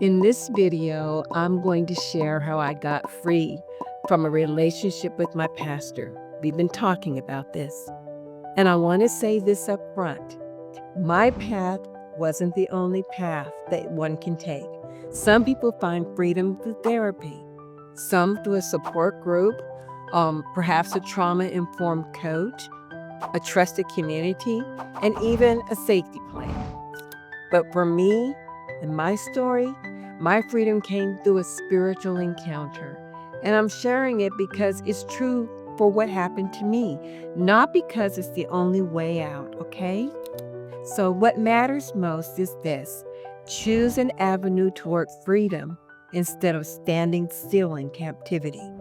In this video, I'm going to share how I got free from a relationship with my pastor. We've been talking about this. And I want to say this up front. My path wasn't the only path that one can take. Some people find freedom through therapy, some through a support group, perhaps a trauma-informed coach, a trusted community, and even a safety plan. But for me and my story, my freedom came through a spiritual encounter. And I'm sharing it because it's true for what happened to me, not because it's the only way out, okay? So, what matters most is this: choose an avenue toward freedom instead of standing still in captivity.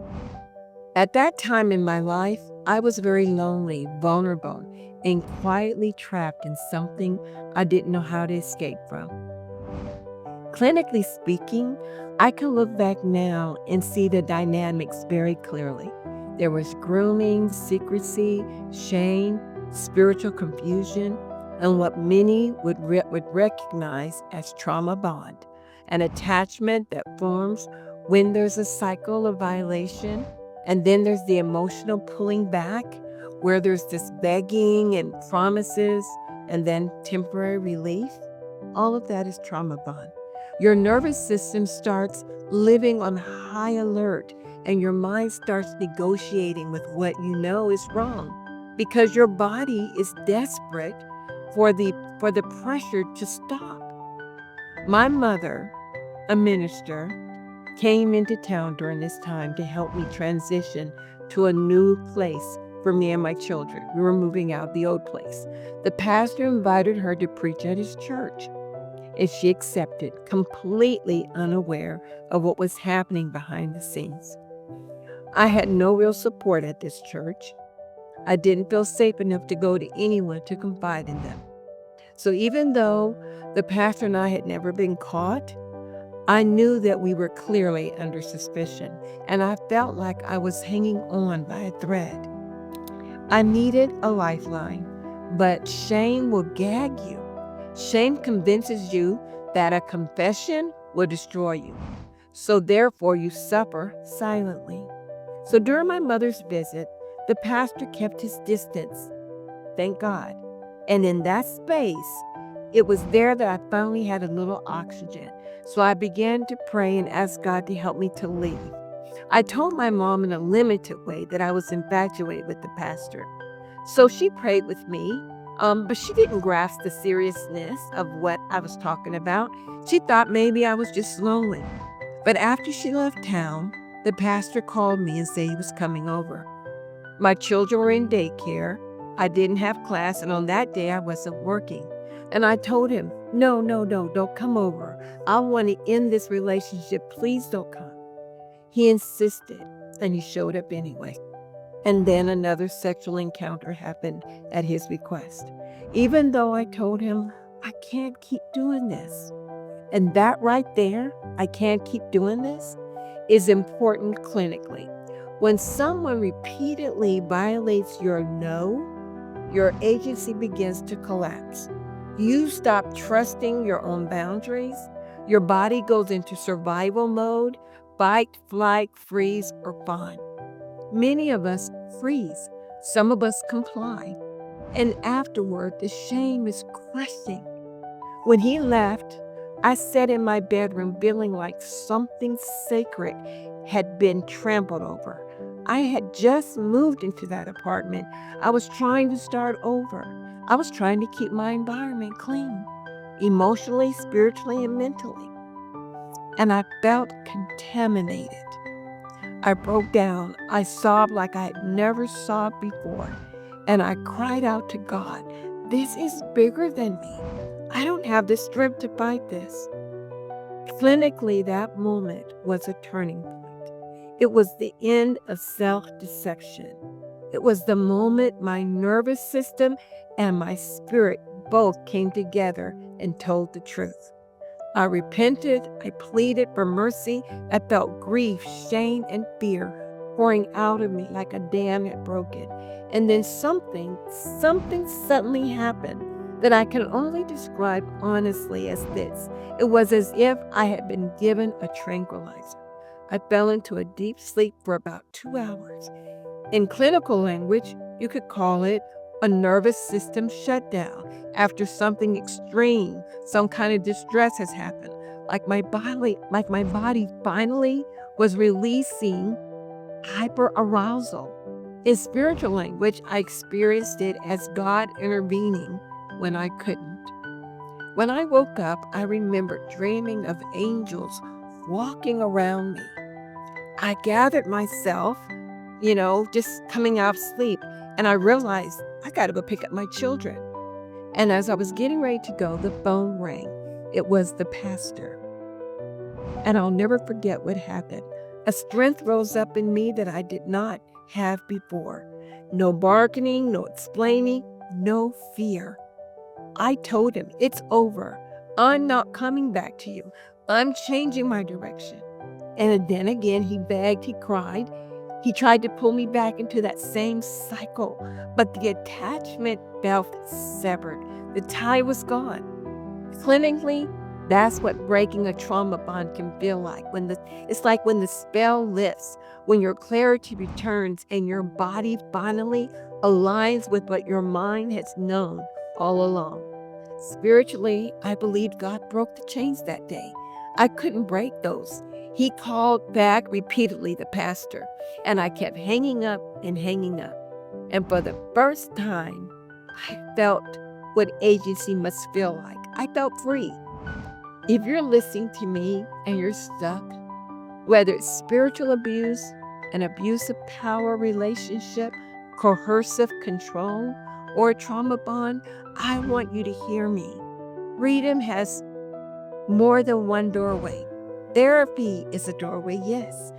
At that time in my life, I was very lonely, vulnerable, and quietly trapped in something I didn't know how to escape from. Clinically speaking, I can look back now and see the dynamics very clearly. There was grooming, secrecy, shame, spiritual confusion, and what many would recognize as trauma bond, an attachment that forms when there's a cycle of violation, and then there's the emotional pulling back, where there's this begging and promises, and then temporary relief. All of that is trauma bond. Your nervous system starts living on high alert, and your mind starts negotiating with what you know is wrong because your body is desperate for the pressure to stop. My mother, a minister, came into town during this time to help me transition to a new place for me and my children. We were moving out the old place. The pastor invited her to preach at his church, and she accepted, completely unaware of what was happening behind the scenes. I had no real support at this church. I didn't feel safe enough to go to anyone to confide in them. So even though the pastor and I had never been caught, I knew that we were clearly under suspicion, and I felt like I was hanging on by a thread. I needed a lifeline, but shame will gag you. Shame convinces you that a confession will destroy you. So therefore, you suffer silently. So during my mother's visit, the pastor kept his distance. Thank God. And in that space, it was there that I finally had a little oxygen. So I began to pray and ask God to help me to leave. I told my mom in a limited way that I was infatuated with the pastor. So she prayed with me, but she didn't grasp the seriousness of what I was talking about. She thought maybe I was just lonely. But after she left town, the pastor called me and said he was coming over. My children were in daycare. I didn't have class, and on that day I wasn't working. And I told him, no, don't come over. I want to end this relationship. Please don't come. He insisted, and he showed up anyway. And then another sexual encounter happened at his request. Even though I told him, I can't keep doing this. And that right there, I can't keep doing this, is important clinically. When someone repeatedly violates your no, your agency begins to collapse. You stop trusting your own boundaries. Your body goes into survival mode: fight, flight, freeze, or fawn. Many of us freeze. Some of us comply. And afterward, the shame is crushing. When he left, I sat in my bedroom feeling like something sacred had been trampled over. I had just moved into that apartment. I was trying to start over. I was trying to keep my environment clean, emotionally, spiritually, and mentally. And I felt contaminated. I broke down. I sobbed like I had never sobbed before. And I cried out to God, this is bigger than me. I don't have the strength to fight this. Clinically, that moment was a turning point. It was the end of self-deception. It was the moment my nervous system and my spirit both came together and told the truth. I repented, I pleaded for mercy, I felt grief, shame, and fear pouring out of me like a dam had broken. And then something suddenly happened. that I can only describe honestly as this. It was as if I had been given a tranquilizer. I fell into a deep sleep for about 2 hours. In clinical language, you could call it a nervous system shutdown after something extreme, some kind of distress has happened. Like my body finally was releasing hyperarousal. In spiritual language, I experienced it as God intervening when I couldn't. When I woke up, I remember dreaming of angels walking around me. I gathered myself, just coming out of sleep, and I realized I got to go pick up my children. And as I was getting ready to go, the phone rang. It was the pastor. And I'll never forget what happened. A strength rose up in me that I did not have before. No bargaining, no explaining, no fear. I told him, it's over. I'm not coming back to you. I'm changing my direction. And then again, he begged, he cried. He tried to pull me back into that same cycle, but the attachment felt severed. The tie was gone. Clinically, that's what breaking a trauma bond can feel like. It's like when the spell lifts, when your clarity returns and your body finally aligns with what your mind has known all along. Spiritually, I believe God broke the chains that day. I couldn't break those. He called back repeatedly, the pastor, and I kept hanging up and hanging up. And for the first time, I felt what agency must feel like. I felt free. If you're listening to me and you're stuck, whether it's spiritual abuse, an abusive power relationship, coercive control, or a trauma bond, I want you to hear me. Freedom has more than one doorway. Therapy is a doorway, yes.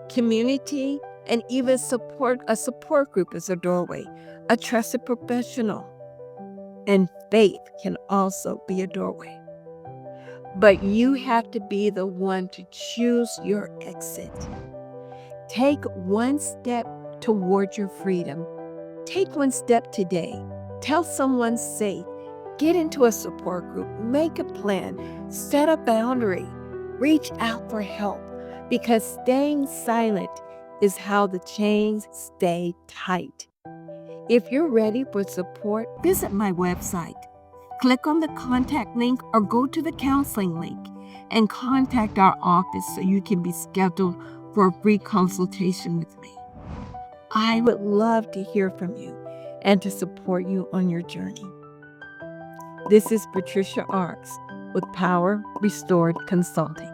Community and even a support group is a doorway. A trusted professional and faith can also be a doorway. But you have to be the one to choose your exit. Take one step toward your freedom. Take one step today. Tell someone safe. Get into a support group. Make a plan. Set a boundary. Reach out for help, because staying silent is how the chains stay tight. If you're ready for support, visit my website. Click on the contact link or go to the counseling link and contact our office so you can be scheduled for a free consultation with me. I would love to hear from you and to support you on your journey. This is Patricia Arks with Power Restored Consulting.